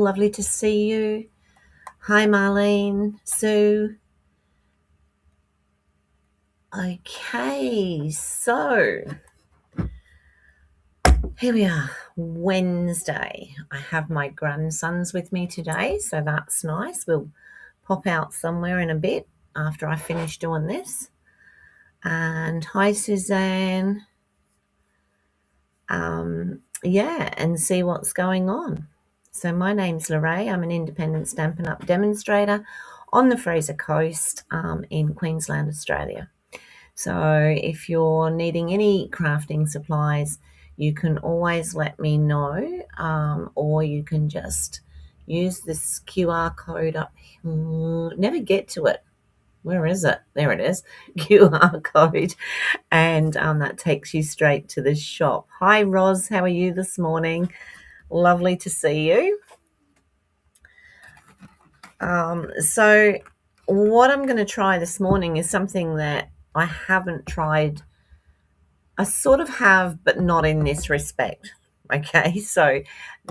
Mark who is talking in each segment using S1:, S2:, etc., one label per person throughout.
S1: lovely to see you. Hi, Marlene, Sue. Okay, so here we are, Wednesday. I have my grandsons with me today, so that's nice. We'll pop out somewhere in a bit after I finish doing this. And hi, Suzanne. And see what's going on. So my name's Lorraine. I'm an independent Stampin' Up! Demonstrator on the Fraser Coast in Queensland, Australia. So if you're needing any crafting supplies, you can always let me know, or you can just use this QR code up here. Never get to it. Where is it? There it is. QR code. And that takes you straight to the shop. Hi, Roz. How are you this morning? Lovely to see you. So what I'm going to try this morning is something that I haven't tried. I sort of have, but not in this respect. Okay, so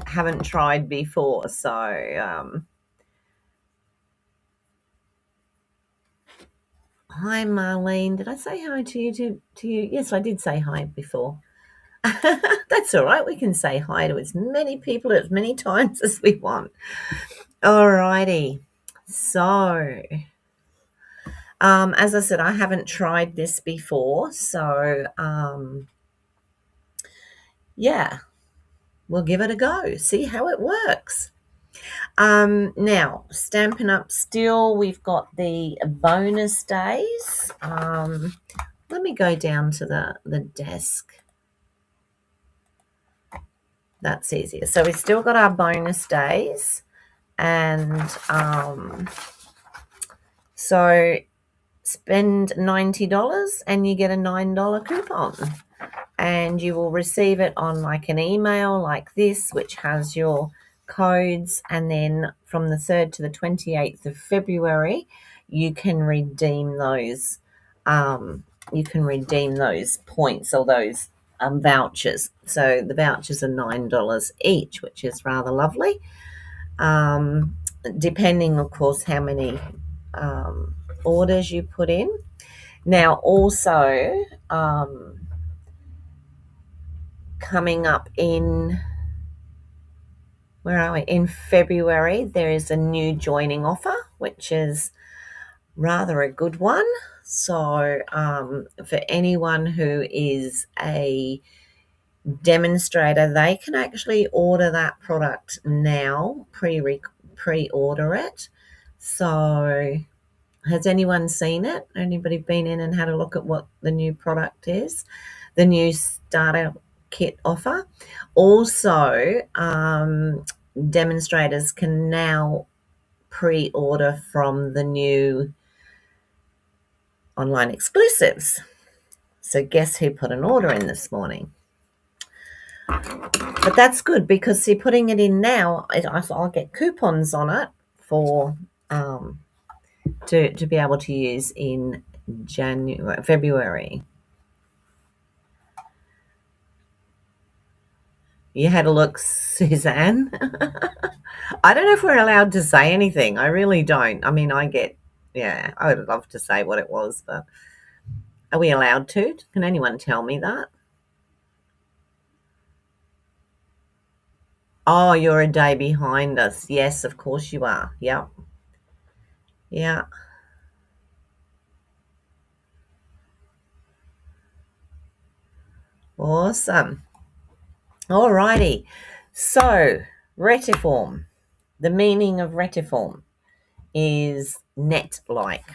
S1: haven't tried before. So hi, Marlene. Did I say hi to you? To you? Yes, I did say hi before. That's all right. We can say hi to as many people as many times as we want. All righty. So, as I said, I haven't tried this before. So, yeah, we'll give it a go. See how it works. Now, Stampin' Up! Still, we've got the bonus days. Let me go down to the desk. That's easier. So we've still got our bonus days, and so spend $90 and you get a $9 coupon, and you will receive it on like an email like this, which has your codes, and then from the 3rd to the 28th of February you can redeem those points or those vouchers. So the vouchers are $9 each, which is rather lovely, depending of course how many orders you put in. Now also coming up in February, there is a new joining offer, which is rather a good one. So for anyone who is a demonstrator, they can actually order that product now, pre-order it. So has anyone seen it? Anybody been in and had a look at what the new product is? The new starter kit offer. Also, demonstrators can now pre-order from the new online exclusives. So guess who put an order in this morning? But that's good because, see, putting it in now, I'll get coupons on it for to be able to use in February. You had a look, Suzanne. I don't know if we're allowed to say anything. I really don't. I mean, I would love to say what it was, but are we allowed to? Can anyone tell me that? Oh, you're a day behind us. Yes, of course you are. Yeah. Yeah. Awesome. All righty. So, Retiform. The meaning of Retiform is net-like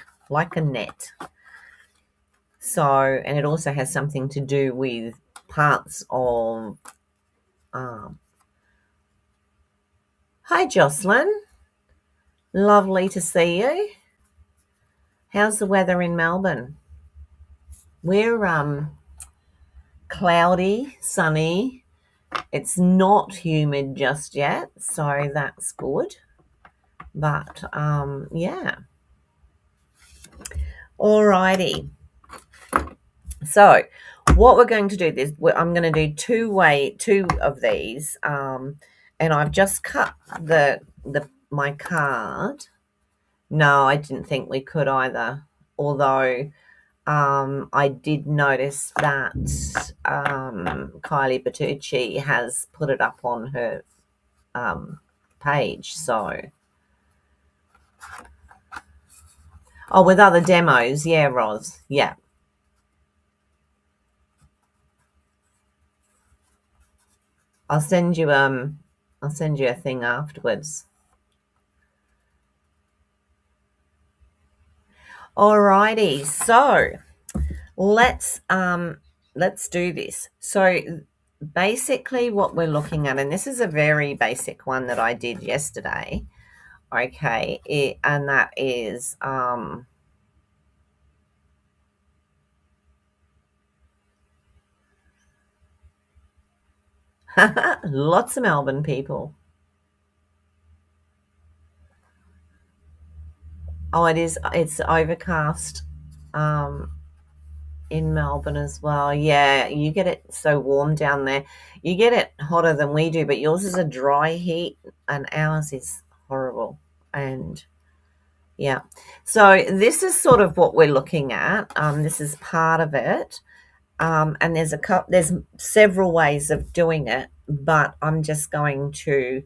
S1: a net. So, and it also has something to do with parts of... Hi, Jocelyn. Lovely to see you. How's the weather in Melbourne? We're cloudy, sunny. It's not humid just yet, so that's good. But, yeah. Alrighty. So, what we're going to do is I'm going to do two of these, and I've just cut the my card. No, I didn't think we could either. Although I did notice that Kylie Bertucci has put it up on her page. So, with other demos, yeah, Roz, yeah. I'll send you a thing afterwards. Alrighty, so let's do this. So basically what we're looking at, and this is a very basic one that I did yesterday, okay, and that is lots of Melbourne people. Oh, it's overcast in Melbourne as well. Yeah, you get it so warm down there. You get it hotter than we do, but yours is a dry heat and ours is horrible. And yeah, so this is sort of what we're looking at. This is part of it. And there's several ways of doing it, but I'm just going to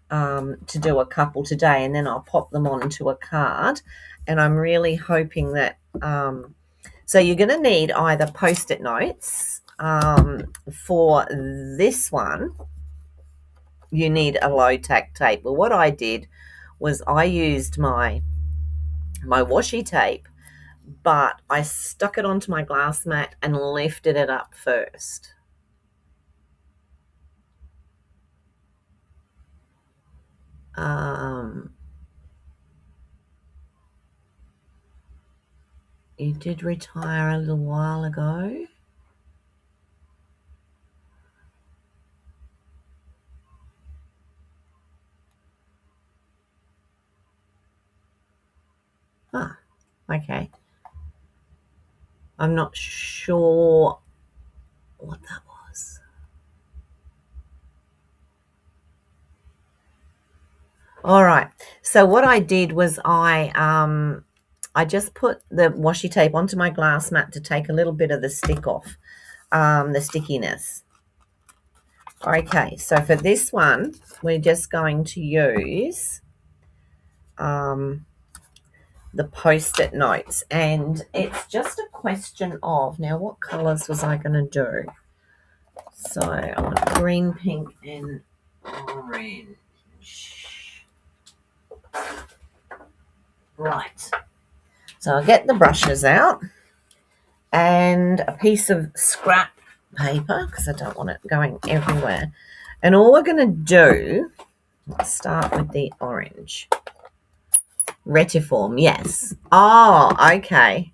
S1: do a couple today, and then I'll pop them onto a card. And I'm really hoping that so you're going to need either post-it notes for this one. You need a low tack tape. Well, what I did was I used my washi tape, but I stuck it onto my glass mat and lifted it up first. You did retire a little while ago. Ah, okay. I'm not sure what that was. All right. So what I did was I just put the washi tape onto my glass mat to take a little bit of the stick off, the stickiness. Okay, so for this one, we're just going to use the post-it notes, and it's just a question of, now what colors was I going to do? So I want green, pink, and orange. Right. So I'll get the brushes out and a piece of scrap paper because I don't want it going everywhere. And all we're going to do, let's start with the orange. Retiform, yes. Oh, okay.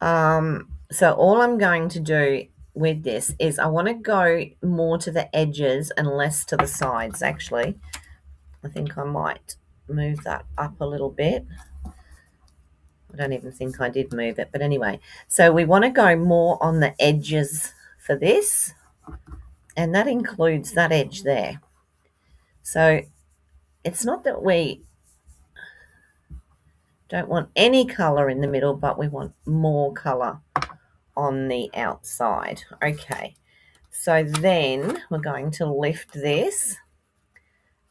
S1: So all I'm going to do with this is I want to go more to the edges and less to the sides. Actually, I think I might move that up a little bit. I don't even think I did move it, but anyway. So we want to go more on the edges for this, and that includes that edge there. So it's not that we don't want any colour in the middle, but we want more colour on the outside. Okay, so then we're going to lift this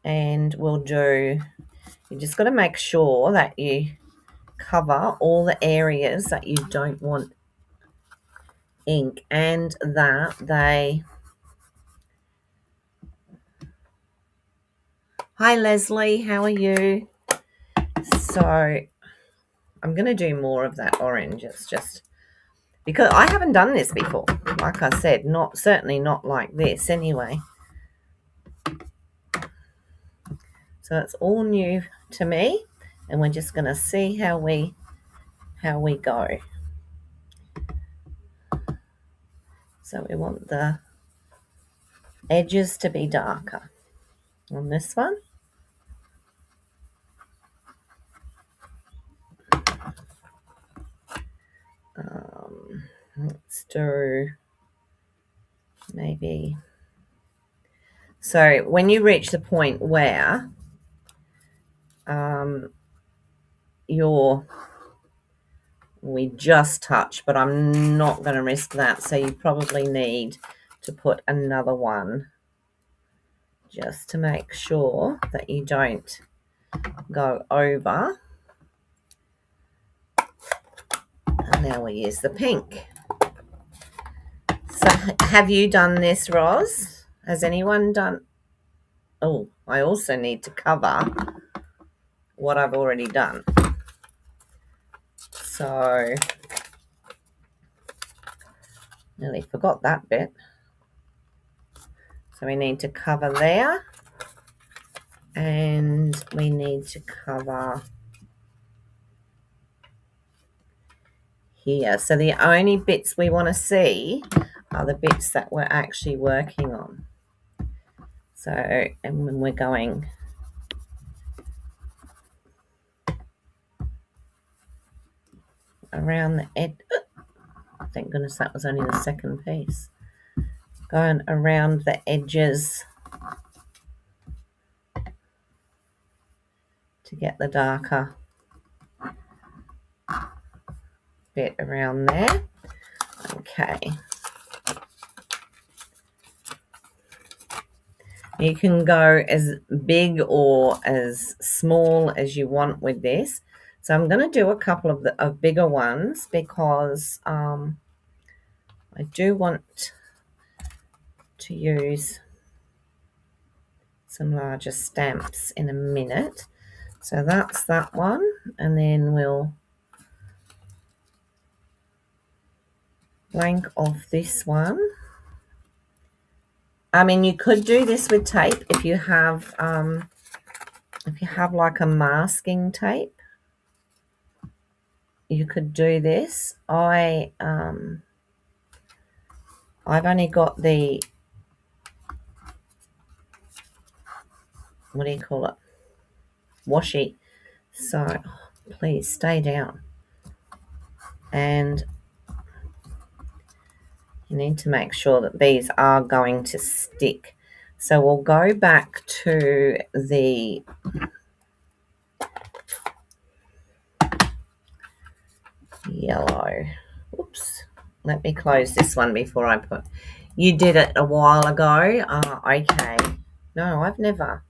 S1: and we'll do, you just got to make sure that you cover all the areas that you don't want ink and that they... Hi Leslie, how are you? So I'm going to do more of that orange. It's just because I haven't done this before. Like I said, certainly not like this anyway. So it's all new to me, and we're just going to see how we go. So we want the edges to be darker on this one. Let's Let's do maybe. So when you reach the point where we just touch, but I'm not going to risk that. So you probably need to put another one just to make sure that you don't go over. And now we use the pink. So have you done this, Roz? Has anyone done? Oh, I also need to cover what I've already done. So nearly forgot that bit. So we need to cover there, and we need to cover here. So the only bits we want to see are the bits that we're actually working on. So, and when we're going around the edge, thank goodness that was only the second piece. Going around the edges to get the darker bit around there. Okay. You can go as big or as small as you want with this. So I'm going to do a couple of bigger ones because I do want to use some larger stamps in a minute. So that's that one, and then we'll blank off this one. I mean, you could do this with tape if you have like a masking tape. You could do this. I've only got the, what do you call it, washi. So please stay down. And you need to make sure that these are going to stick. So we'll go back to the yellow. Oops. Let me close this one before I put. You did it a while ago. Okay. No, I've never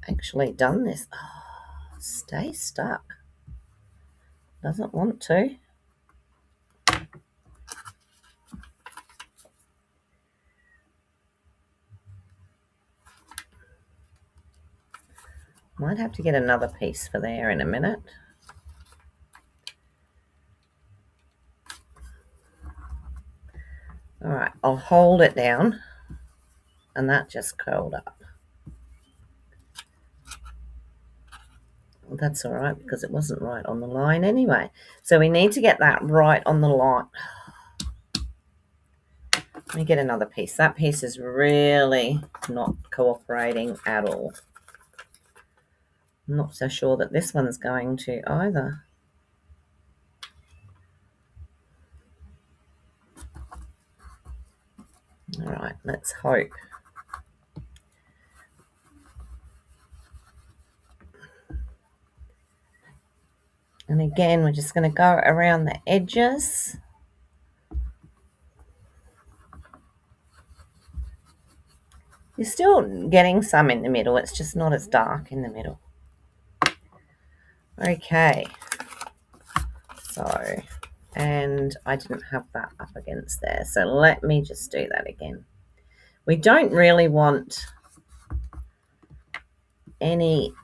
S1: actually done this. Oh, stay stuck. Doesn't want to. Might have to get another piece for there in a minute. All right, I'll hold it down, and that just curled up. Well, that's all right because it wasn't right on the line anyway. So we need to get that right on the line. Let me get another piece. That piece is really not cooperating at all. I'm not so sure that this one's going to either. All right, let's hope. And again, we're just going to go around the edges. You're still getting some in the middle. It's just not as dark in the middle. Okay. So, and I didn't have that up against there. So let me just do that again. We don't really want any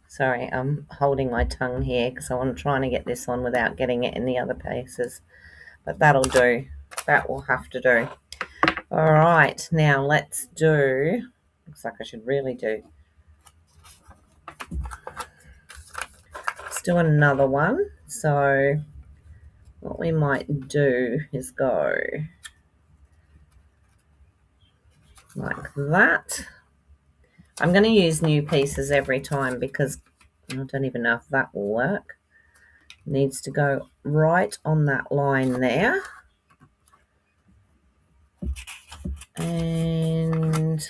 S1: sorry, I'm holding my tongue here because I'm trying to get this on without getting it in the other places. But that'll do. That will have to do. All right, now let's do, looks like I should really do. Let's do another one. So what we might do is go like that. I'm going to use new pieces every time because I don't even know if that will work. It needs to go right on that line there. And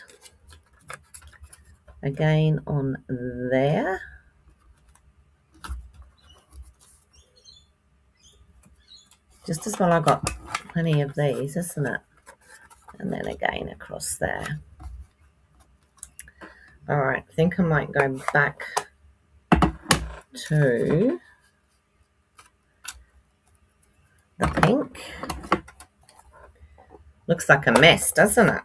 S1: again on there. Just as well I got plenty of these, isn't it? And then again across there. All right, I think I might go back to the pink. Looks like a mess, doesn't it?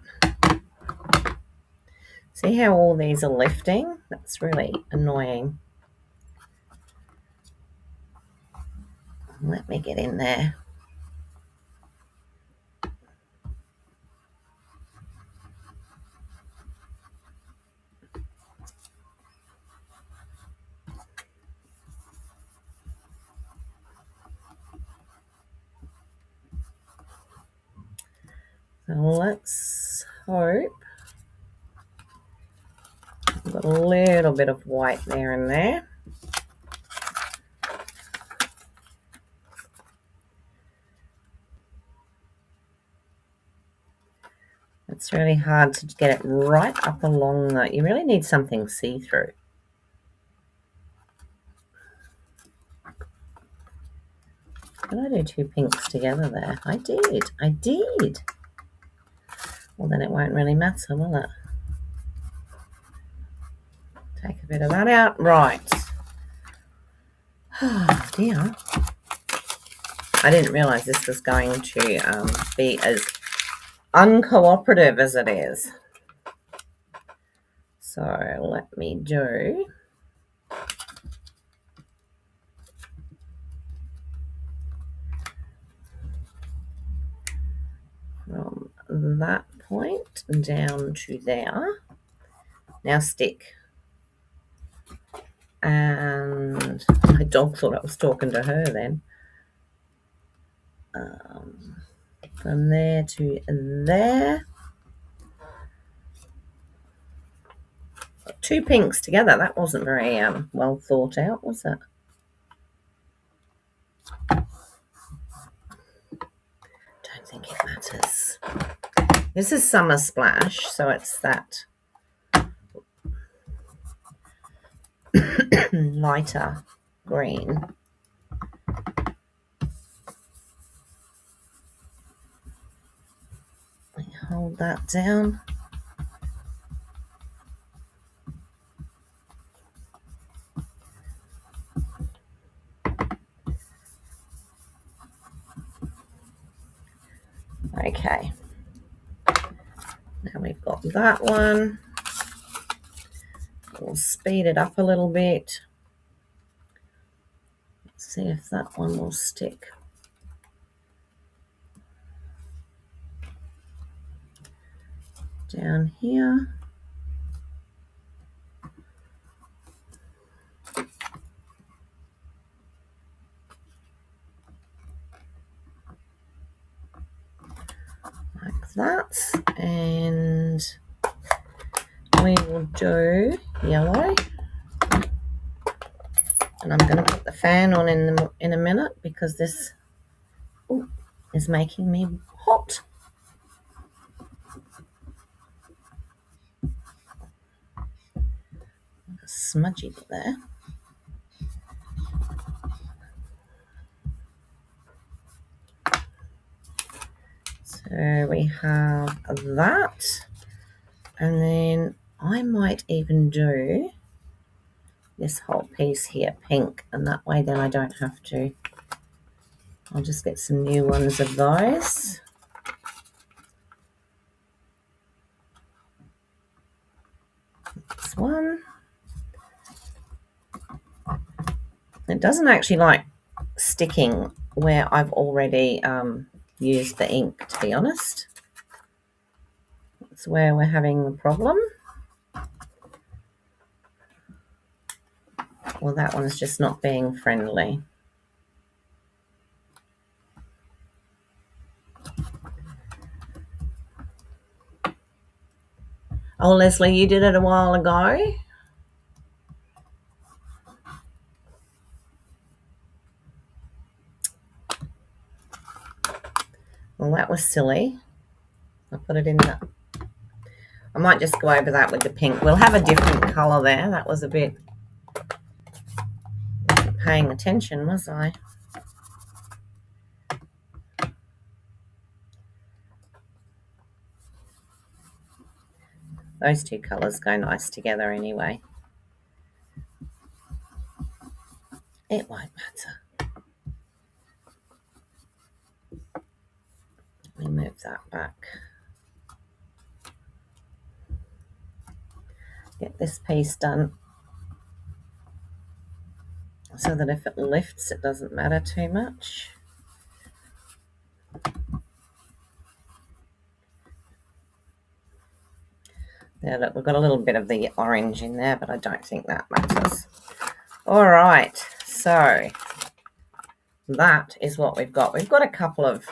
S1: See how all these are lifting? That's really annoying. Let me get in there. So let's hope we've got a little bit of white there and there. It's really hard to get it right up along the, you really need something see-through. Did I do two pinks together there? I did. Well, then it won't really matter, will it? Take a bit of that out. Right. Oh, dear. I didn't realise this was going to be as uncooperative as it is. So let me do from that point down to there. Now stick. And my dog thought I was talking to her then. From there to there. Two pinks together. That wasn't very well thought out, was it? Don't think it matters. This is Summer Splash, so it's that lighter green. Hold that down. Okay. Now we've got that one. We'll speed it up a little bit. Let's see if that one will stick. Down here. Like that. And we will do yellow. And I'm going to put the fan on in a minute because this is making me hot. Smudgy bit there. So we have that. And then I might even do this whole piece here pink, and that way then I don't have to. I'll just get some new ones of those. This one. It doesn't actually like sticking where I've already used the ink, to be honest. That's where we're having the problem. Well, that one's just not being friendly. Oh, Leslie, you did it a while ago. Well, that was silly. I put it in that. I might just go over that with the pink. We'll have a different colour there. That was a bit paying attention, was I? Those two colours go nice together anyway. It won't matter. Let me move that back. Get this piece done so that if it lifts, it doesn't matter too much. There, look, we've got a little bit of the orange in there, but I don't think that matters. All right, so that is what we've got. We've got a couple of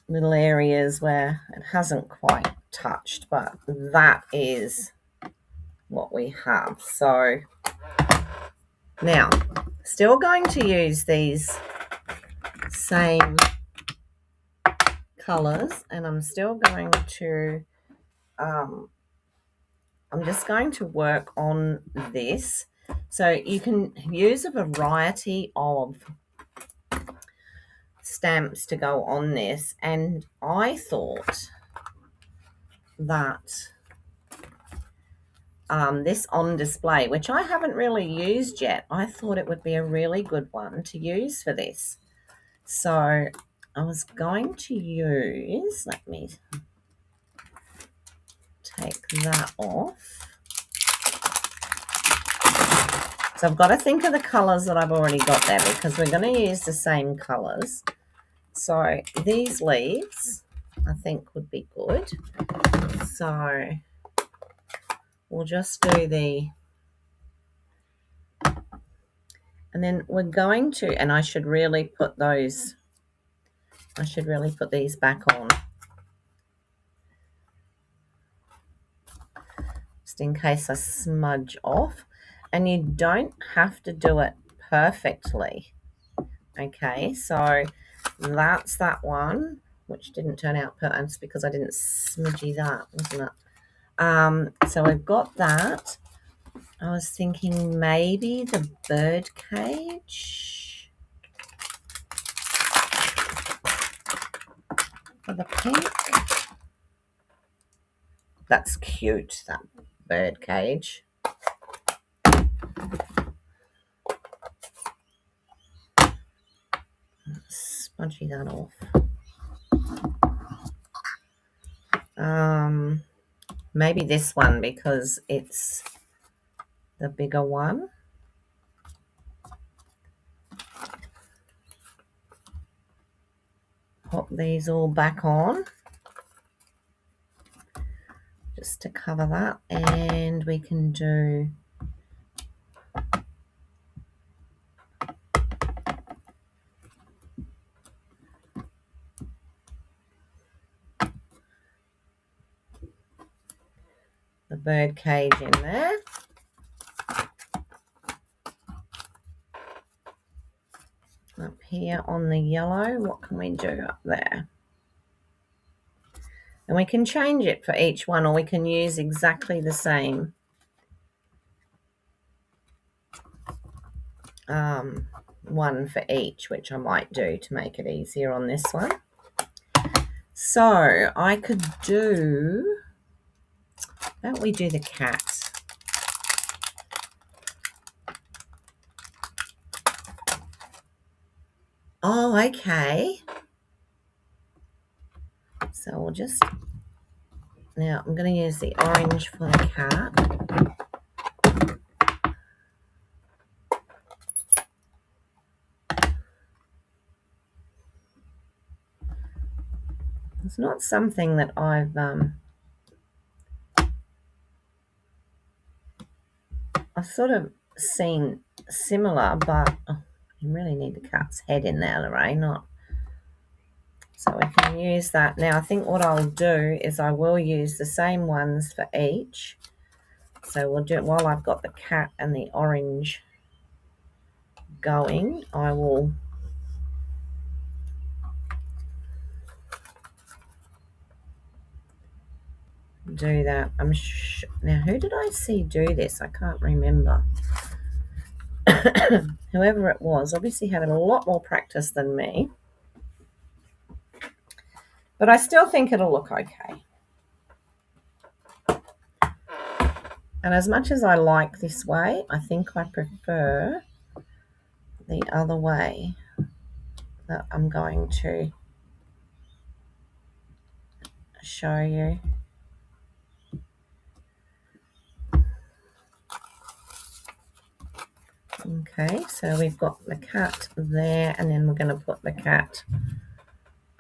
S1: little areas where it hasn't quite touched, but that is what we have. So now, still going to use these same colors, and I'm still going to I'm just going to work on this. So you can use a variety of stamps to go on this, and I thought that this on display, which I haven't really used yet, I thought it would be a really good one to use for this. So I was going to use, let me take that off. So I've got to think of the colours that I've already got there, because we're going to use the same colours. So these leaves, I think, would be good. So we'll just do the, and then we're going to, and I should really put those, I should really put these back on, just in case I smudge off. And you don't have to do it perfectly. Okay, so that's that one, which didn't turn out perfect. It's because I didn't smudgy that, wasn't it? So we've got that. I was thinking maybe the bird cage for the pink. That's cute, that bird cage. Smudgy that off. Maybe this one, because it's the bigger one. Pop these all back on just to cover that, and we can do the bird cage in there. Up here on the yellow, what can we do up there? And we can change it for each one, or we can use exactly the same one for each, which I might do to make it easier on this one. So I could do, how about we do the cat? Oh, okay. So we'll just, now I'm going to use the orange for the cat. It's not something that I've sort of seen similar, but oh, you really need the cat's head in there, Lorraine, not So we can use that. Now I think what I'll do is I will use the same ones for each. So we'll do it while I've got the cat and the orange going. I will do that. Now who did I see do this? I can't remember. Whoever it was obviously had a lot more practice than me. But I still think it'll look okay. And as much as I like this way, I think I prefer the other way that I'm going to show you. Okay, so we've got the cat there, and then we're going to put the cat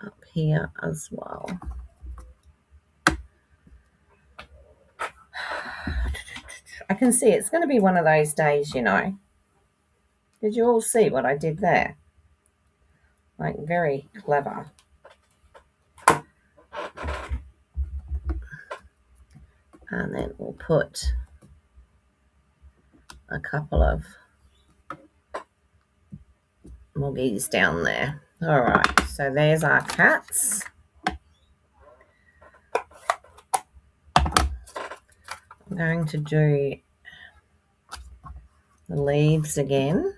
S1: up here as well. I can see it's going to be one of those days, you know. Did you all see what I did there? Like, very clever. And then we'll put a couple of muggies down there. All right, so there's our cats. I'm going to do the leaves again.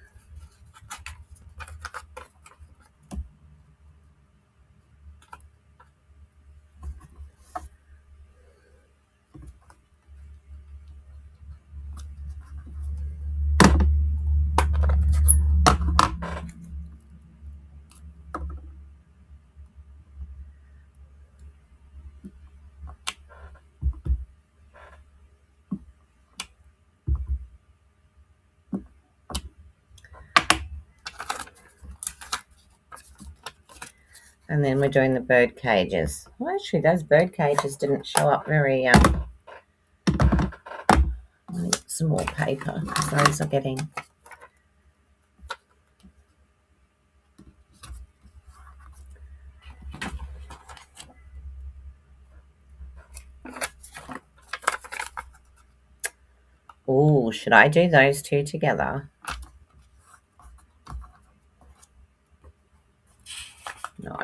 S1: And then we're doing the bird cages. Well, actually, those bird cages didn't show up very... I need some more paper because those are getting... Oh, should I do those two together? No.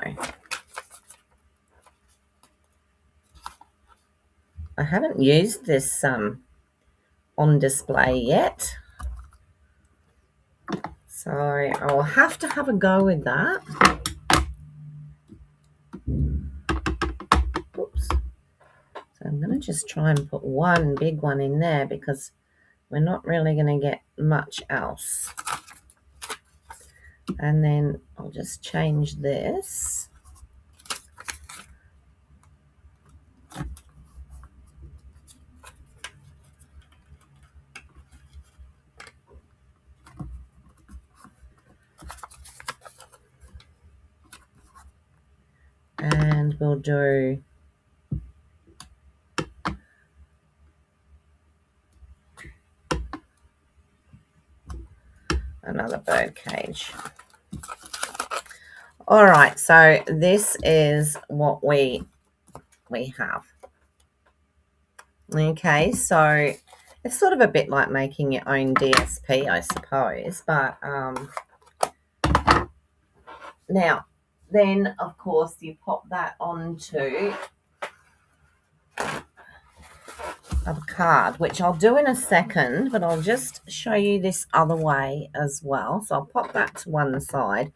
S1: I haven't used this on display yet. So I'll have to have a go with that. Oops. So I'm going to just try and put one big one in there because we're not really going to get much else. And then I'll just change this. And we'll do another bird cage. All right, so this is what we have. Okay, so it's sort of a bit like making your own DSP, I suppose, but now then of course you pop that onto a card, which I'll do in a second, but I'll just show you this other way as well. So I'll pop that to one side.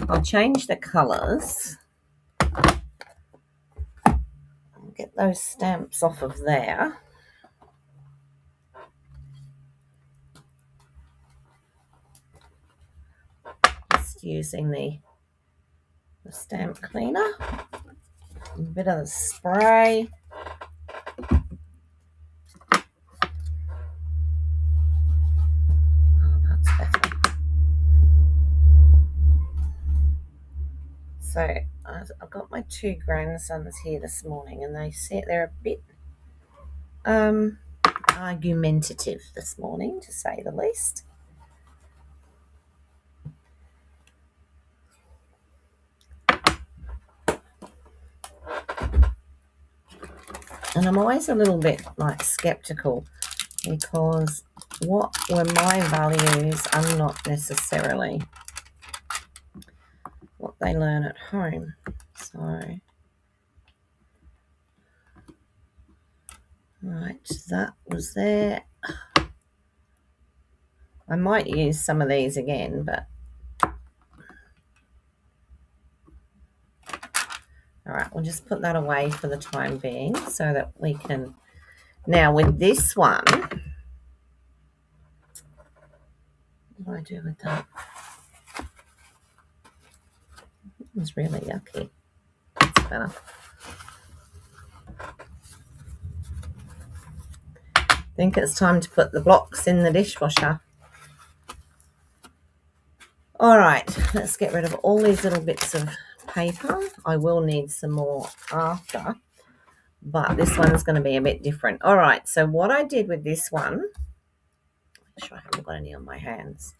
S1: I'll change the colors. I'll get those stamps off of there. Just using the stamp cleaner, a bit of the spray. So I've got my two grandsons here this morning, and they say they're a bit argumentative this morning, to say the least. And I'm always a little bit like skeptical, because what were my values are not necessarily what they learn at home. So, right, that was there. I might use some of these again, but all right, we'll just put that away for the time being so that we can. Now with this one, what do I do with that? It was really yucky. That's better. I think it's time to put the blocks in the dishwasher. All right, let's get rid of all these little bits of paper. I will need some more after, but this one's going to be a bit different. All right, so what I did with this one, make sure I haven't got any on my hands.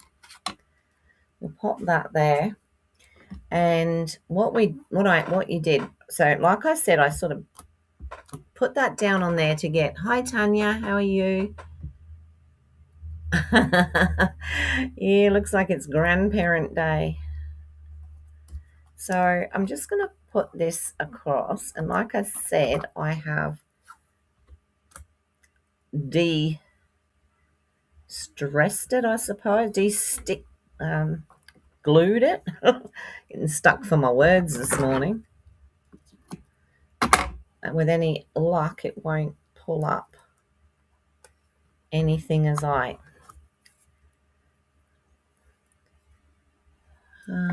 S1: We'll pop that there. And what you did, so like I said, I sort of put that down on there to get, hi Tanya, how are you? Yeah, looks like it's grandparent day. So I'm just going to put this across, and like I said, I have de-stressed it, I suppose, glued it. Getting stuck for my words this morning. And with any luck, it won't pull up anything as I...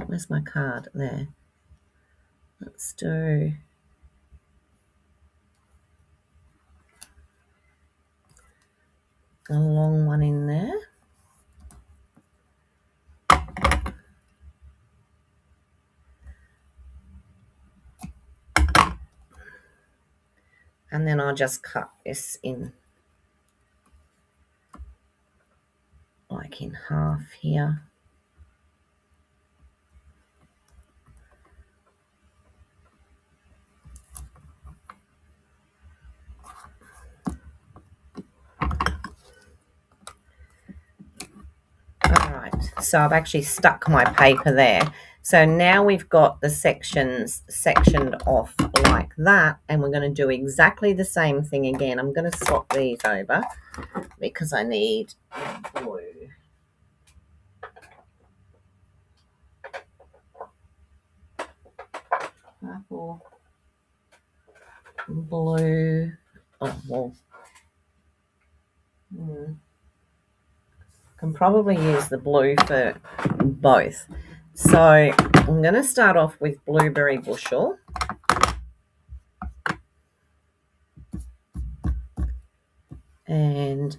S1: where's my card? There. Let's do... a long one in there. And then I'll just cut this in like in half here. Alright, so I've actually stuck my paper there. So now we've got the sections sectioned off like that, and we're going to do exactly the same thing again. I'm going to swap these over because I need blue. Purple, blue. Oh, well. Can probably use the blue for both. So I'm going to start off with blueberry bushel. And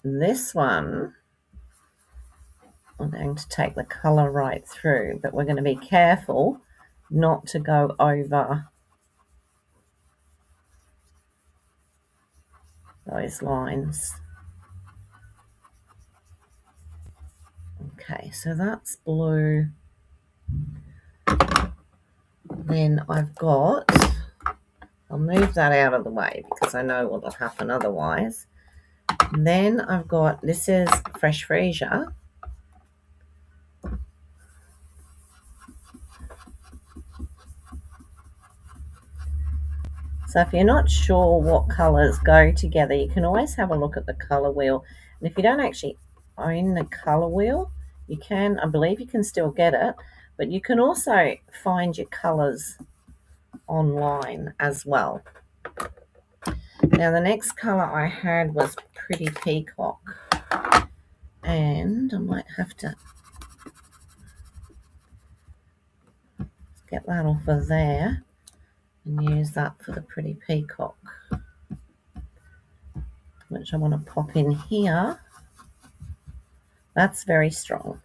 S1: this one, I'm going to take the colour right through, but we're going to be careful not to go over those lines. Okay, so that's blue. Then I've got, I'll move that out of the way because I know what will happen otherwise. And then I've got, this is fresh freesia. So if you're not sure what colours go together, you can always have a look at the colour wheel. And if you don't actually own the colour wheel, you can, I believe you can still get it, but you can also find your colours online as well. Now the next colour I had was Pretty Peacock, and I might have to get that off of there and use that for the Pretty Peacock, which I want to pop in here. That's very strong.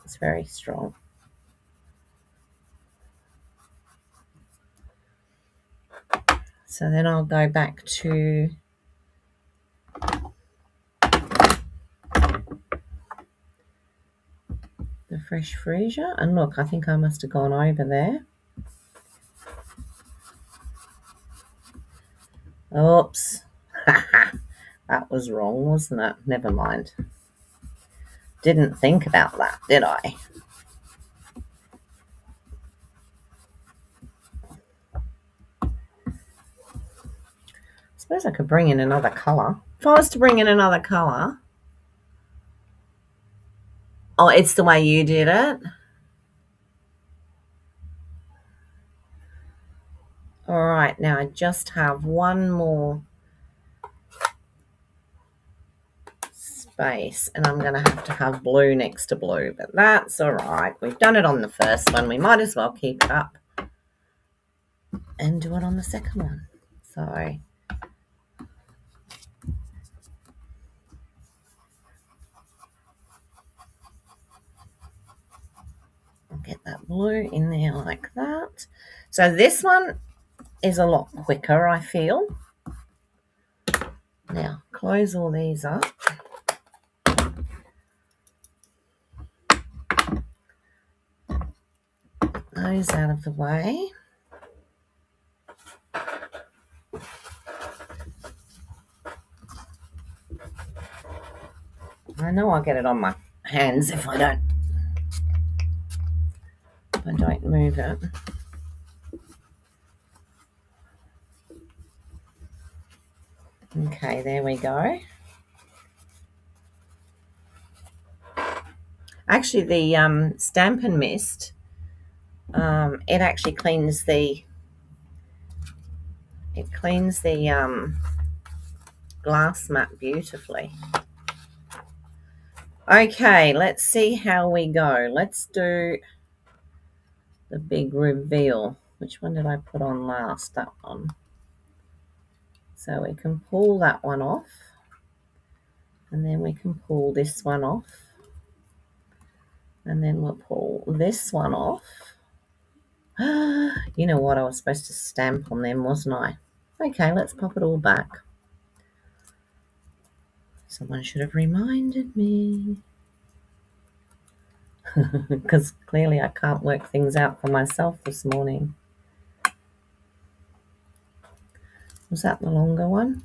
S1: It's very strong. So then I'll go back to the fresh freesia. And look, I think I must have gone over there. Oops. That was wrong, wasn't it? Never mind. Didn't think about that, did I? Suppose I could bring in another colour. If I was to bring in another colour... Oh, it's the way you did it? All right, now I just have one more space, and I'm going to have blue next to blue, but that's all right. We've done it on the first one. We might as well keep it up and do it on the second one. So I'll get that blue in there like that. So this one is a lot quicker, I feel. Now close all these up. Those out of the way. I know I'll get it on my hands if I don't move it. Okay, there we go. Actually, the Stampin' Mist, it actually cleans the glass mat beautifully. Okay, let's see how we go. Let's do the big reveal. Which one did I put on last? That one. So we can pull that one off, and then we can pull this one off, and then we'll pull this one off. You know what? I was supposed to stamp on them, wasn't I? Okay, let's pop it all back. Someone should have reminded me. Because clearly I can't work things out for myself this morning. Was that the longer one?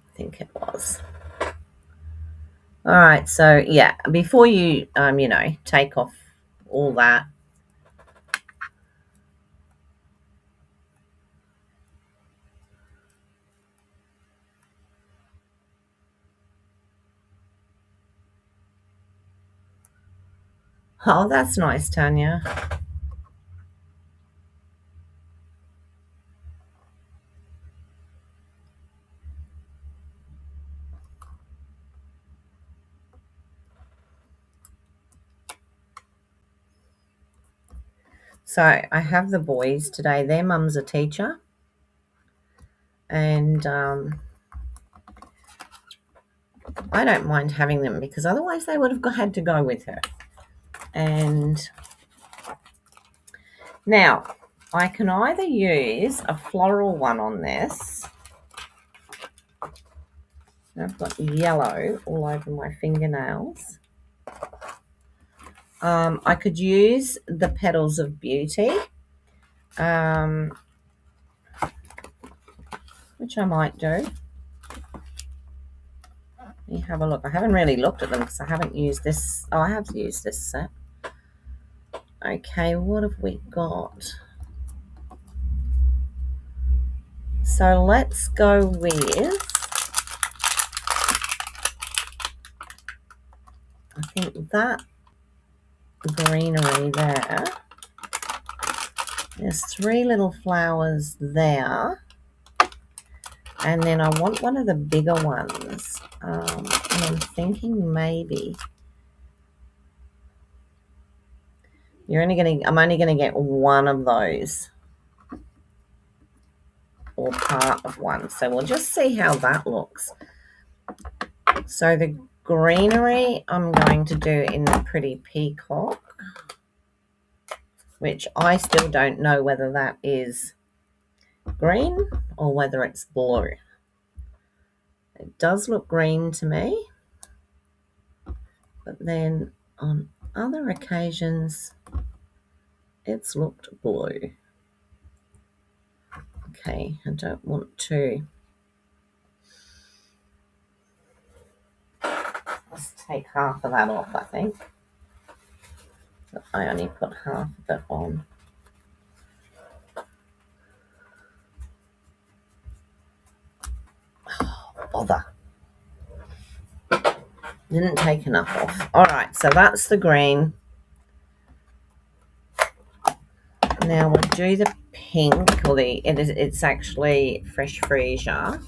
S1: I think it was. All right, so yeah, before you, take off all that. Oh, that's nice, Tanya. So I have the boys today. Their mum's a teacher. And I don't mind having them because otherwise they would have had to go with her. And now I can either use a floral one on this. I've got yellow all over my fingernails. I could use the Petals of Beauty, which I might do. Let me have a look. I haven't really looked at them because I haven't used this. Oh, I have used this set. Okay, what have we got? So let's go with, I think that greenery there. There's 3 little flowers there. And then I want one of the bigger ones. And I'm thinking maybe I'm only gonna get one of those, or part of one. So we'll just see how that looks. So the greenery I'm going to do in the Pretty Peacock, which I still don't know whether that is green or whether it's blue. It does look green to me, but then on other occasions it's looked blue. Okay, I don't want to. Let's take half of that off, I think. I only put half of it on. Oh, bother. Didn't take enough off. All right, so that's the green. Now we'll do the pink, or it's actually fresh freesia.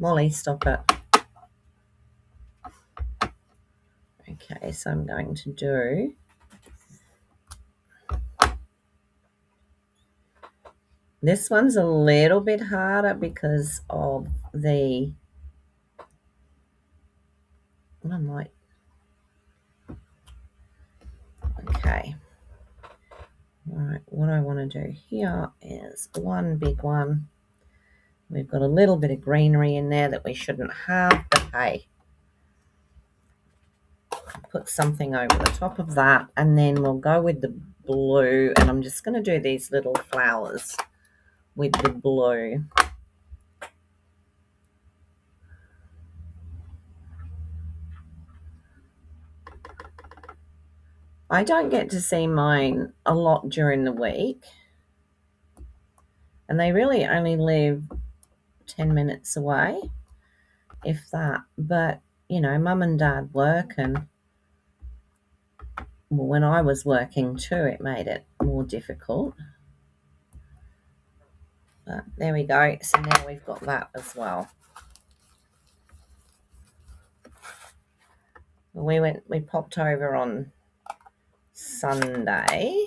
S1: Molly, stop it. Okay, so I'm going to do this one's a little bit harder because of the what I might. Okay. All right, what I want to do here is one big one. We've got a little bit of greenery in there that we shouldn't have, but hey, put something over the top of that, and then we'll go with the blue, and I'm just going to do these little flowers with the blue. I don't get to see mine a lot during the week, and they really only live 10 minutes away, if that. But, you know, mum and dad work, and well, when I was working too, it made it more difficult. But there we go. So now we've got that as well. We popped over on Sunday,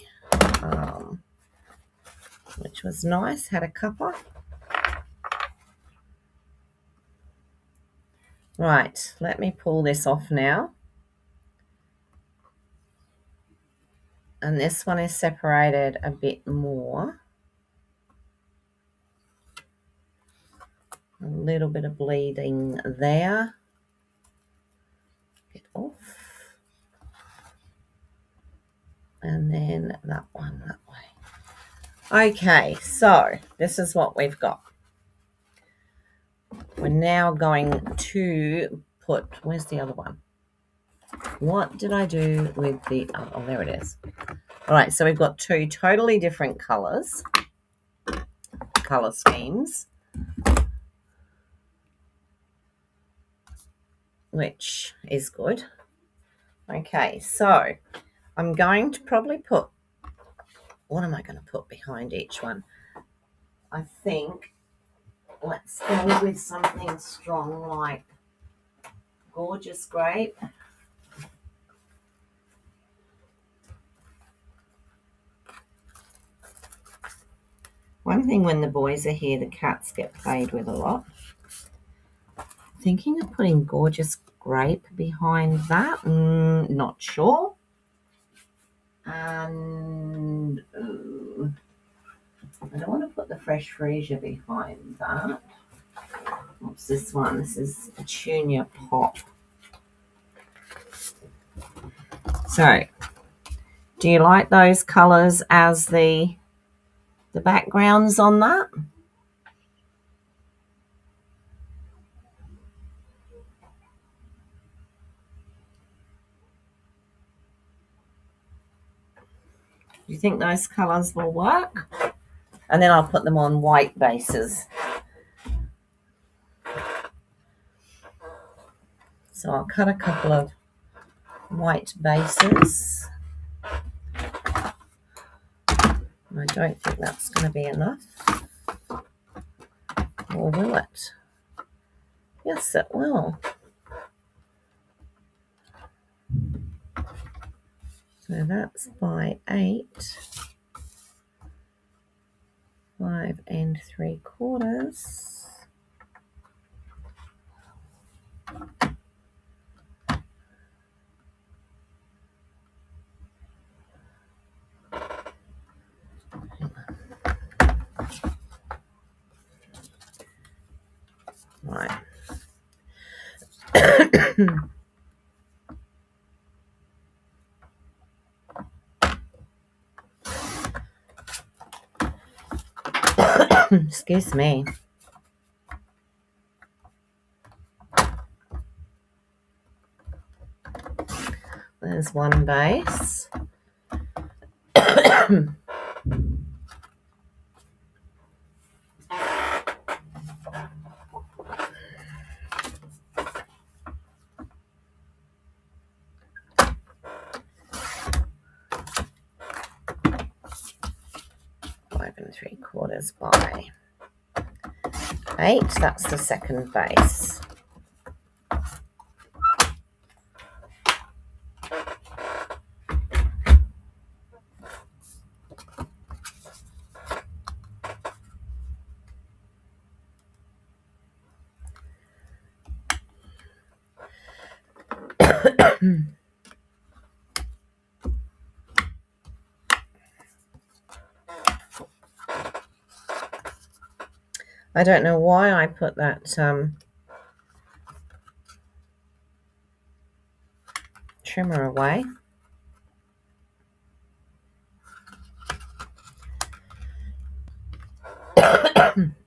S1: which was nice. Had a cuppa. Right, let me pull this off now. And this one is separated a bit more. A little bit of bleeding there. Get off. And then that one that way. Okay, so this is what we've got. We're now going to put, where's the other one? What did I do with the, oh, there it is. All right, so we've got two totally different color schemes, which is good. Okay, so I'm going to probably put, what am I going to put behind each one? I think let's go with something strong like Gorgeous Grape. One thing when the boys are here, the cats get played with a lot. Thinking of putting Gorgeous Grape behind that. Not sure. And I don't want to put the Fresh Freesia behind that. What's this one? This is Petunia Pop. So, do you like those colours as the backgrounds on that? Do you think those colours will work? And then I'll put them on white bases. So I'll cut a couple of white bases. I don't think that's going to be enough. Or will it? Yes, it will. So that's by 8, 5 3/4. Excuse me. There's one base. Five and 3/4 by 8. That's the second base. I don't know why I put that trimmer away.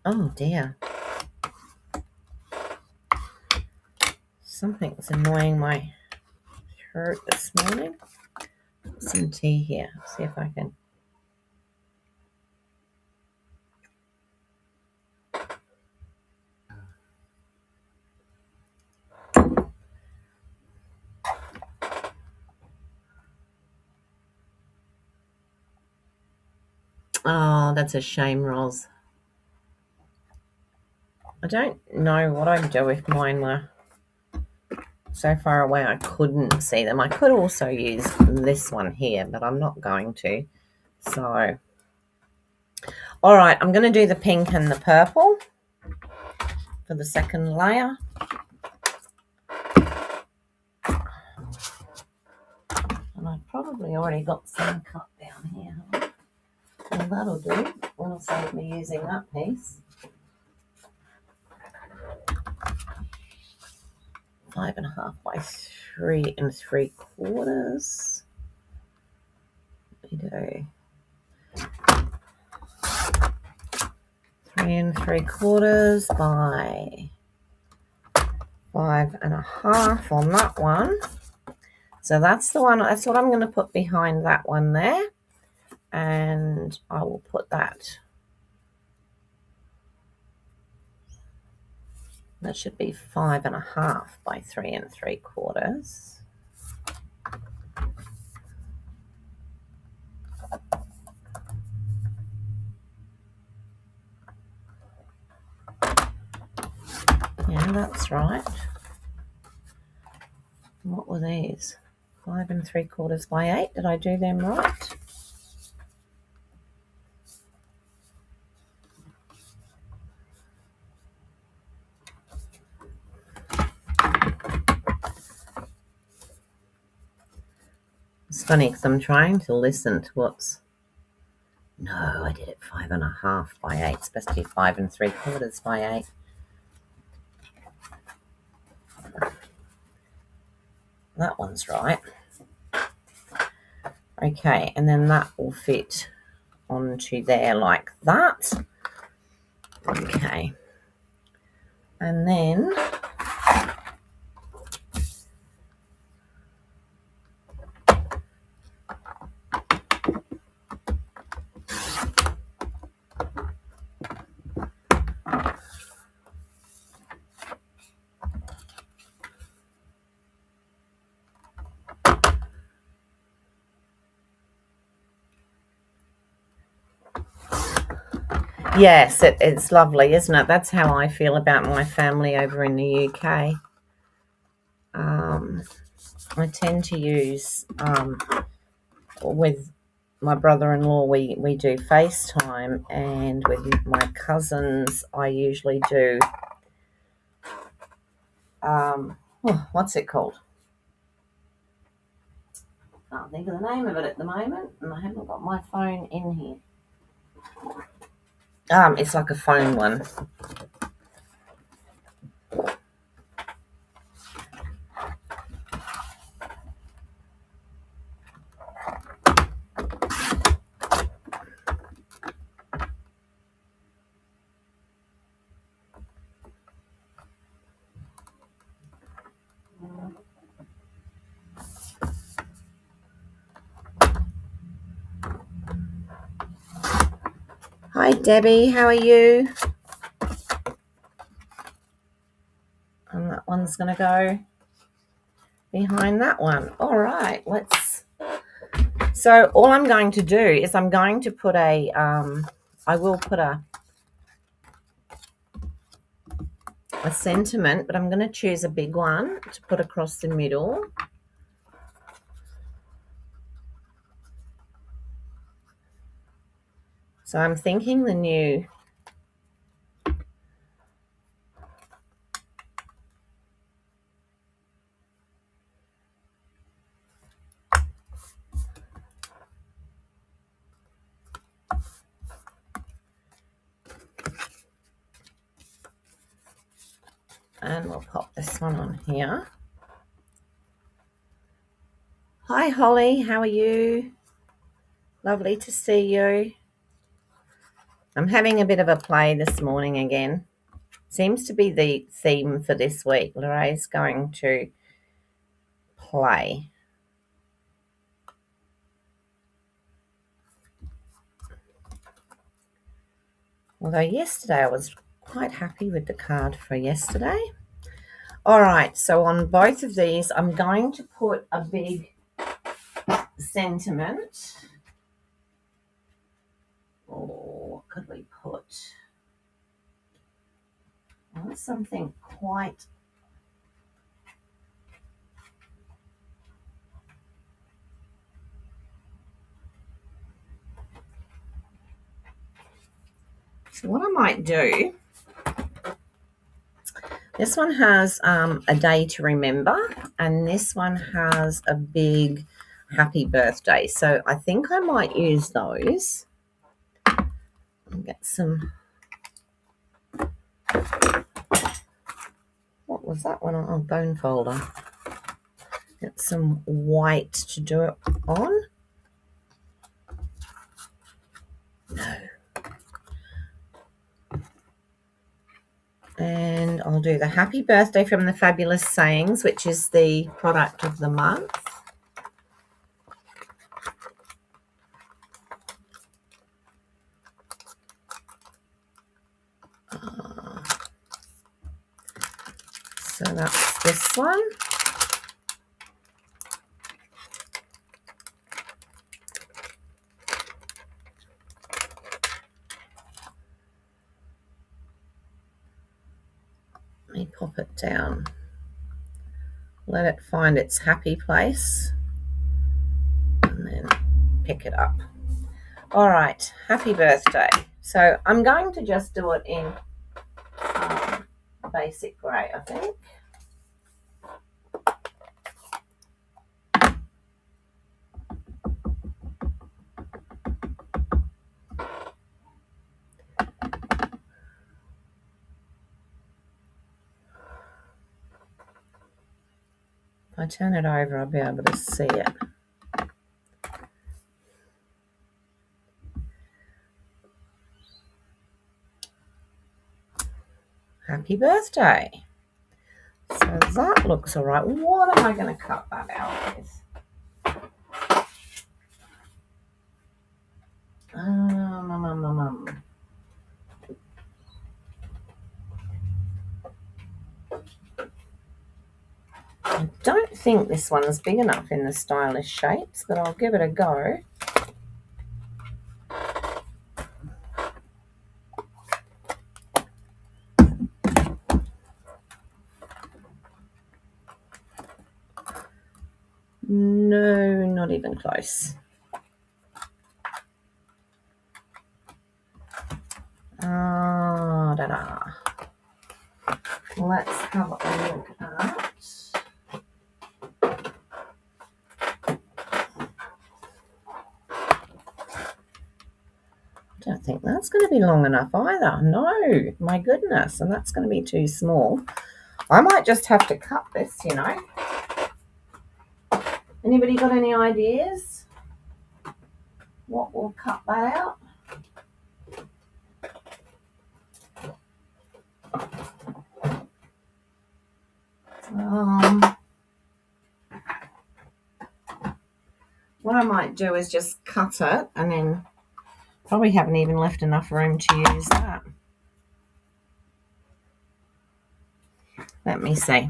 S1: Oh dear. Something's annoying my throat this morning. Some tea here. See if I can. Oh, that's a shame, Roz. I don't know what I'd do if mine were so far away I couldn't see them. I could also use this one here, but I'm not going to. So, all right, I'm going to do the pink and the purple for the second layer. And I've probably already got some cut down here. Well, that'll do. That'll save me using that piece. 5.5 by 3 3/4. We do 3 3/4 by 5.5 on that one. So that's the one. That's what I'm going to put behind that one there, and I will put that. That should be 5.5 by 3 3/4. Yeah, that's right. What were these? 5 3/4 by 8. Did I do them right? It's funny because I'm trying to listen to what's. No, I did it 5.5 by 8. It's supposed to be 5 3/4 by 8. That one's right. Okay, and then that will fit onto there like that. Okay. And then yes, it's lovely, isn't it? That's how I feel about my family over in the UK. I tend to use, with my brother-in-law, we do FaceTime, and with my cousins, I usually do, what's it called? Can't think of the name of it at the moment, and I haven't got my phone in here. It's like a phone one. Hi, Debbie. How are you? And that one's going to go behind that one. All right, so all I'm going to do is I'm going to put I will put a sentiment, but I'm going to choose a big one to put across the middle. So I'm thinking the new and we'll pop this one on here. Hi, Holly. How are you? Lovely to see you. I'm having a bit of a play this morning again. Seems to be the theme for this week. Lorraine's going to play. Although yesterday I was quite happy with the card for yesterday. All right, so on both of these, I'm going to put a big sentiment. Or what could we put? Well, something quite... So what I might do, this one has a day to remember, and this one has a big happy birthday. So I think I might use those and get some... What was that one? Oh, bone folder. Get some white to do it on. No. And I'll do the happy birthday from the Fabulous Sayings, which is the product of the month. So that's this one. Let me pop it down. Let it find its happy place. And then pick it up. All right, happy birthday. So I'm going to just do it in basic grey, I think. If I turn it over, I'll be able to see it. Happy birthday. So that looks all right. What am I going to cut that out with? I don't think this one's big enough in the stylish shapes, but I'll give it a go. No, not even close. Da-da. Let's have a look at... I don't think that's going to be long enough either. No, my goodness, and that's going to be too small. I might just have to cut this, you know. Anybody got any ideas? What will cut that out? What I might do is just cut it and then Probably haven't even left enough room to use that. Let me see.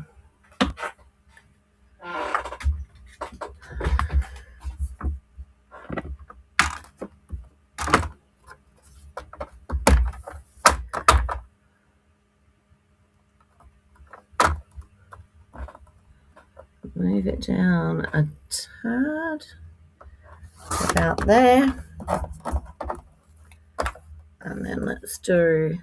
S1: Move it down a tad, about there. And then let's do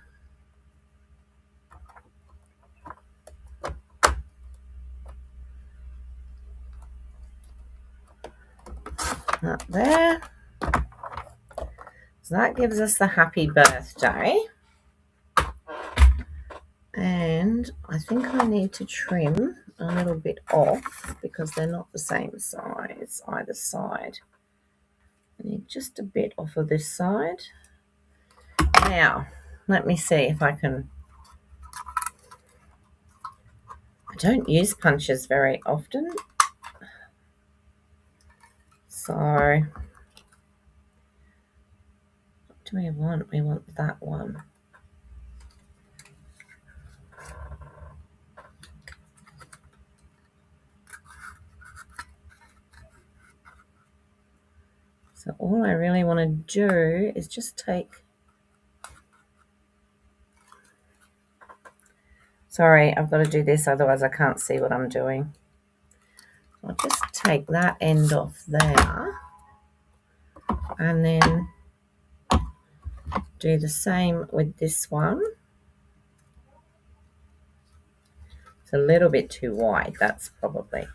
S1: that there. So that gives us the happy birthday. And I think I need to trim a little bit off because they're not the same size either side. I need just a bit off of this side. Now, let me see if I can. I don't use punches very often. So, what do we want? We want that one. So all I really want to do is just take, sorry, I've got to do this, otherwise I can't see what I'm doing. I'll just take that end off there and then do the same with this one. It's a little bit too wide, that's probably.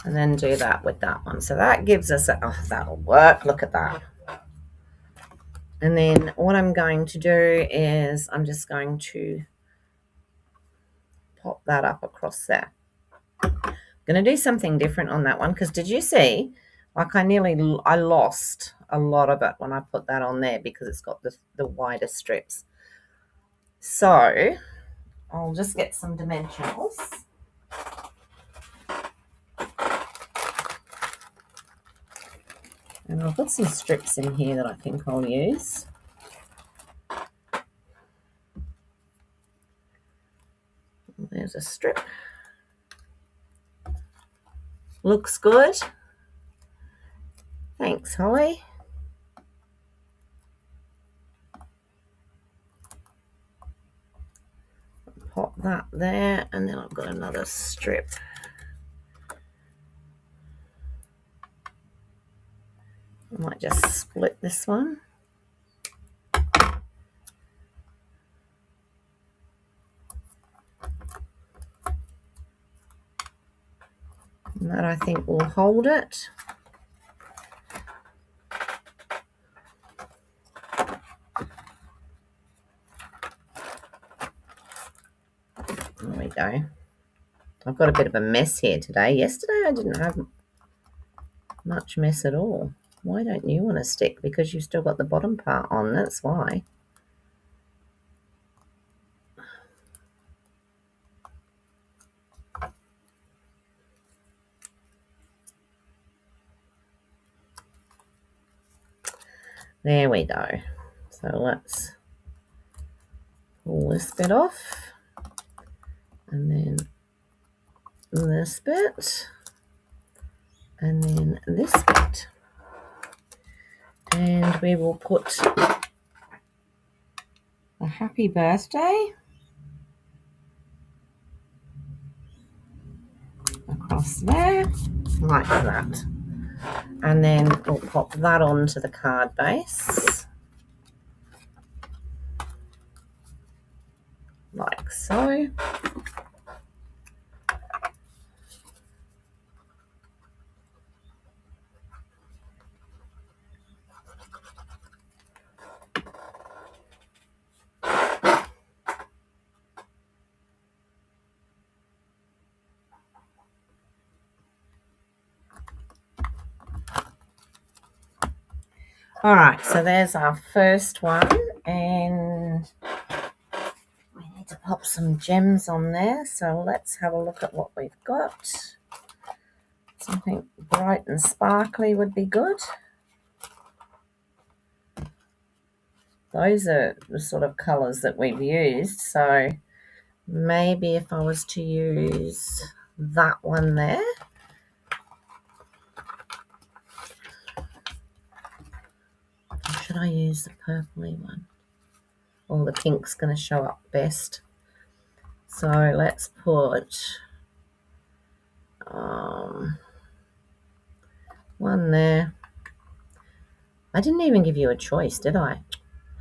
S1: And then do that with that one. So that gives us a, oh, that'll work. Look at that. And then what I'm going to do is I'm just going to pop that up across there. I'm going to do something different on that one because did you see, like I lost a lot of it when I put that on there because it's got the wider strips. So I'll just get some dimensionals. And I've got some strips in here that I think I'll use. There's a strip. Looks good. Thanks, Holly. Pop that there, and then I've got another strip. I might just split this one. And that I think will hold it. There we go. I've got a bit of a mess here today. Yesterday I didn't have much mess at all. Why don't you want to stick? Because you've still got the bottom part on, that's why. There we go. So let's pull this bit off. And then this bit. And then this bit. And we will put a happy birthday across there, like that. And then we'll pop that onto the card base, like so. All right, so there's our first one, and we need to pop some gems on there. So let's have a look at what we've got. Something bright and sparkly would be good. Those are the sort of colours that we've used. So maybe if I was to use that one there. Or should I use the purpley one? Or the pink's going to show up best. So let's put one there. I didn't even give you a choice, did I?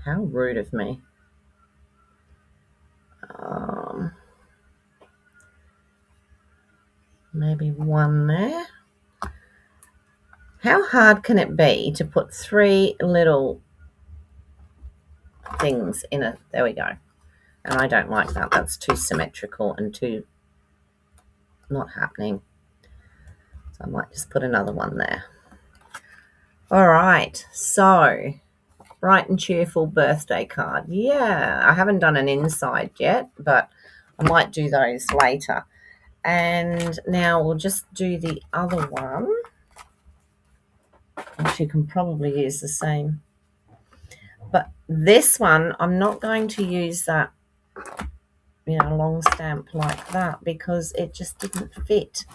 S1: How rude of me. Maybe one there. How hard can it be to put 3 little things in it? There we go. And I don't like that. That's too symmetrical and too not happening. So I might just put another one there. All right. So bright and cheerful birthday card. Yeah, I haven't done an inside yet, but I might do those later. And now we'll just do the other one. Which you can probably use the same. But this one, I'm not going to use that, long stamp like that because it just didn't fit.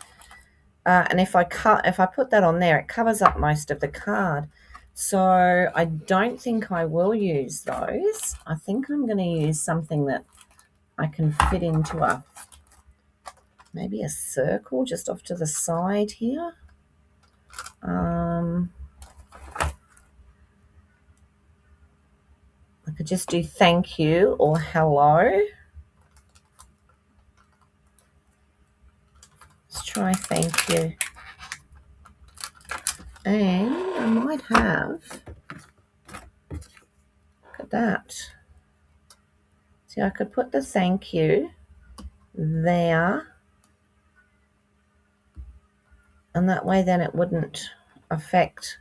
S1: And if I put that on there, it covers up most of the card. So I don't think I will use those. I think I'm going to use something that I can fit into maybe a circle just off to the side here. I could just do thank you or hello. Let's try thank you. And I might have, look at that. See, I could put the thank you there. And that way then it wouldn't affect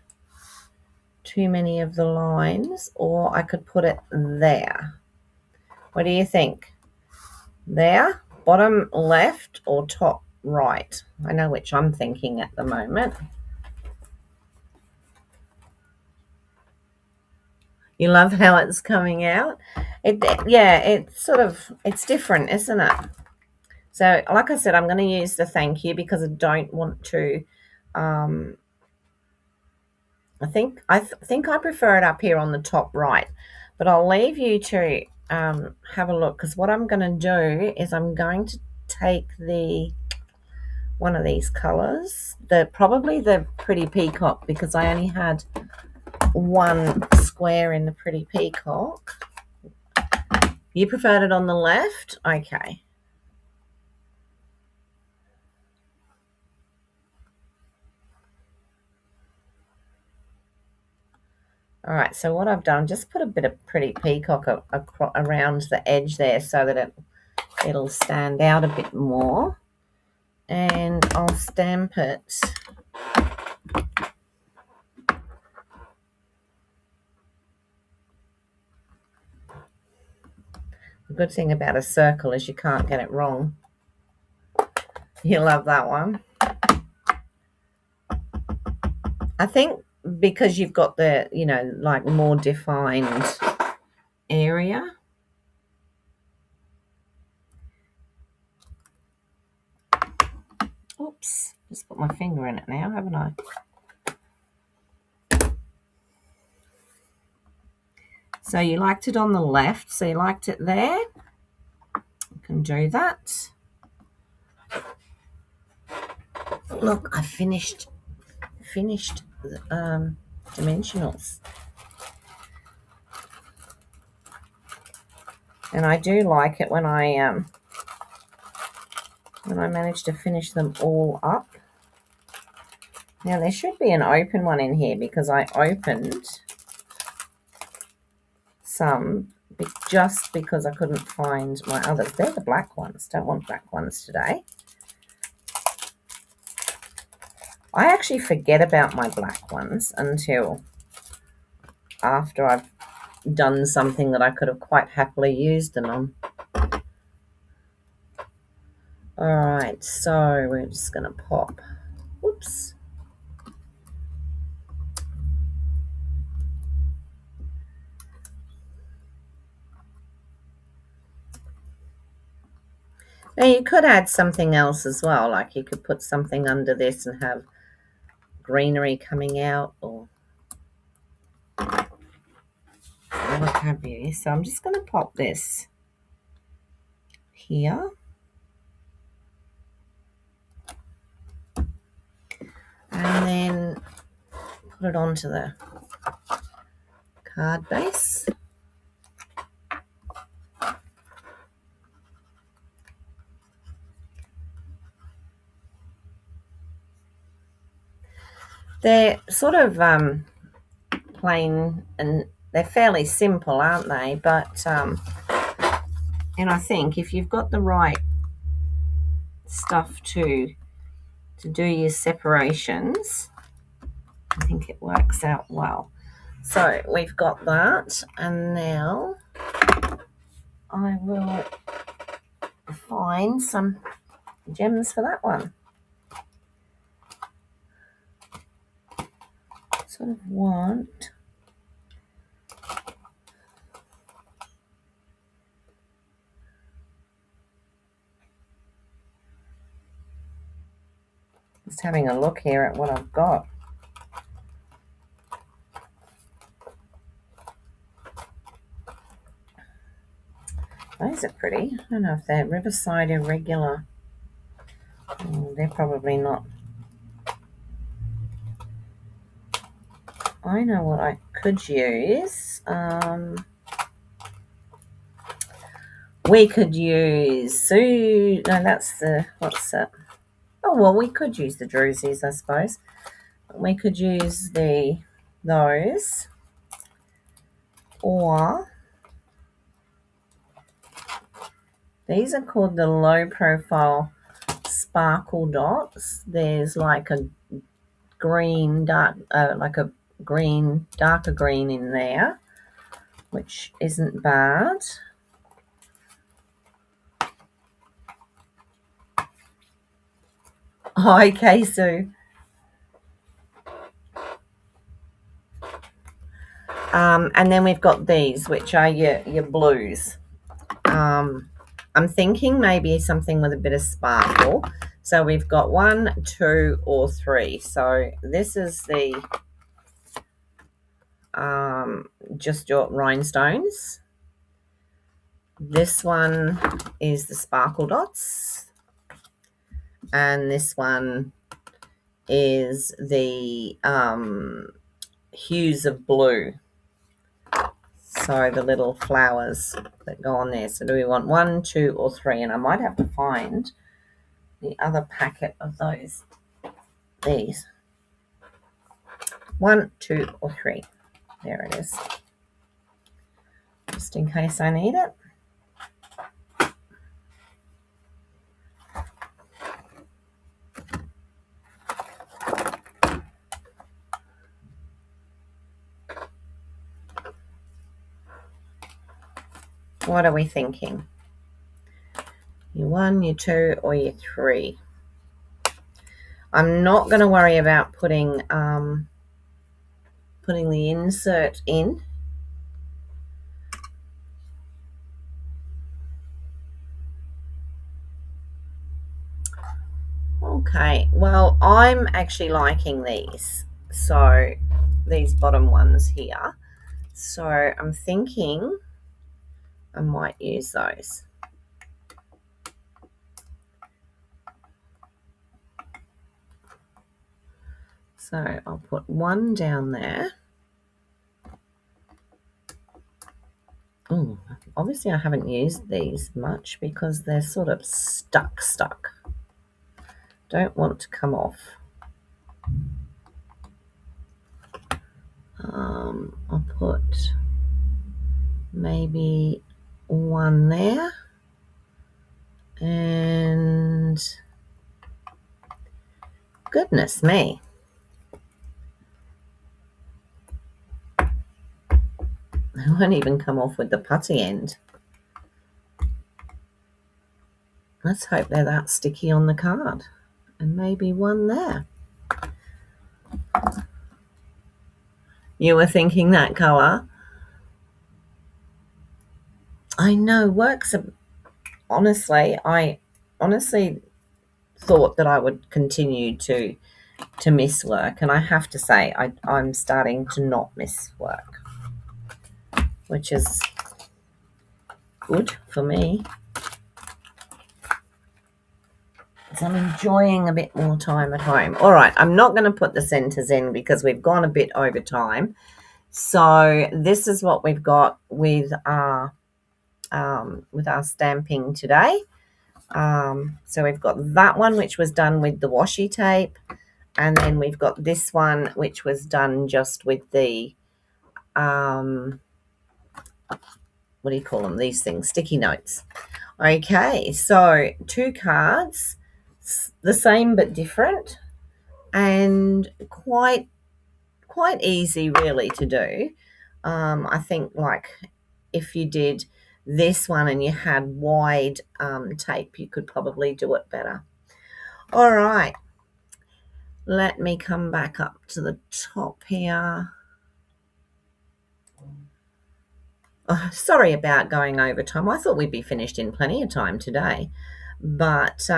S1: too many of the lines. Or I could put it there. What do you think? There, bottom left or top right? I know which I'm thinking at the moment. You love how it's coming out? It's different, isn't it? So like I said, I'm going to use the thank you because I don't want to, I think I prefer it up here on the top right, but I'll leave you to have a look because what I'm going to do is I'm going to take one of these colors, probably the Pretty Peacock, because I only had one square in the Pretty Peacock. You preferred it on the left? Okay. All right, so what I've done, just put a bit of Pretty Peacock around the edge there so that it'll stand out a bit more. And I'll stamp it. The good thing about a circle is you can't get it wrong. You love that one. I think because you've got the, like more defined area. Oops, just put my finger in it now, haven't I? So you liked it on the left, so you liked it there. You can do that. Look, I finished the dimensionals. And I do like it when I manage to finish them all up. Now there should be an open one in here because I opened some just because I couldn't find my others. They're the black ones. Don't want black ones today. I actually forget about my black ones until after I've done something that I could have quite happily used them on. All right, so we're just going to pop. Whoops. Now you could add something else as well, like you could put something under this and have greenery coming out or what have you. So I'm just going to pop this here. And then put it onto the card base. They're sort of plain and they're fairly simple, aren't they? But and I think if you've got the right stuff to do your separations, I think it works out well. So we've got that, and now I will find some gems for that one. Sort of want just having a look here at what I've got. Those are pretty. I don't know if they're Riverside Irregular. Oh, they're probably not. I know what I could use. We could use No, that's the what's that? Oh well, we could use the drusies, I suppose. We could use those, or these are called the low profile sparkle dots. There's like a green darker green in there, which isn't bad. Okay, Sue. And then we've got these, which are your blues. I'm thinking maybe something with a bit of sparkle. So we've got 1, 2, or 3. So this is the just your rhinestones. This one is the sparkle dots. And this one is the hues of blue. So the little flowers that go on there. So do we want 1, 2, or 3? And I might have to find the other packet of these. 1, 2, or 3. There it is. Just in case I need it. What are we thinking? Your 1, your 2, or your 3? I'm not going to worry about putting the insert in. Okay, well, I'm actually liking these. So these bottom ones here. So I'm thinking I might use those. So I'll put 1 down there. Oh, obviously I haven't used these much because they're sort of stuck. Don't want to come off. I'll put maybe 1 there. And goodness me. It won't even come off with the putty end. Let's hope they're that sticky on the card. And maybe one there. You were thinking that colour? I know, works. I honestly thought that I would continue to miss work, and I have to say I'm starting to not miss work, which is good for me. So I'm enjoying a bit more time at home. All right, I'm not going to put the centres in because we've gone a bit over time. So this is what we've got with our stamping today. So we've got that one, which was done with the washi tape, and then we've got this one, which was done just with the what do you call them? These things, sticky notes. Okay, so 2 cards, the same but different, and quite easy really to do. I think like if you did this one and you had wide tape, you could probably do it better. All right, let me come back up to the top here. Oh, sorry about going over time. I thought we'd be finished in plenty of time today. But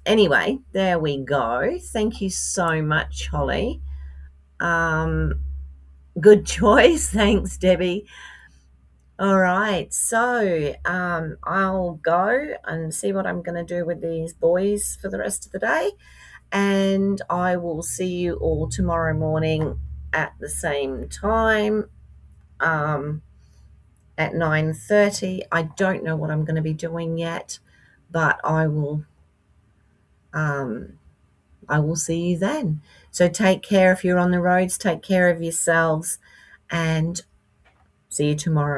S1: anyway, there we go. Thank you so much, Holly. Good choice. Thanks, Debbie. All right, so I'll go and see what I'm going to do with these boys for the rest of the day, and I will see you all tomorrow morning at the same time at 9:30. I don't know what I'm going to be doing yet, but I will see you then. So take care if you're on the roads, take care of yourselves, and see you tomorrow.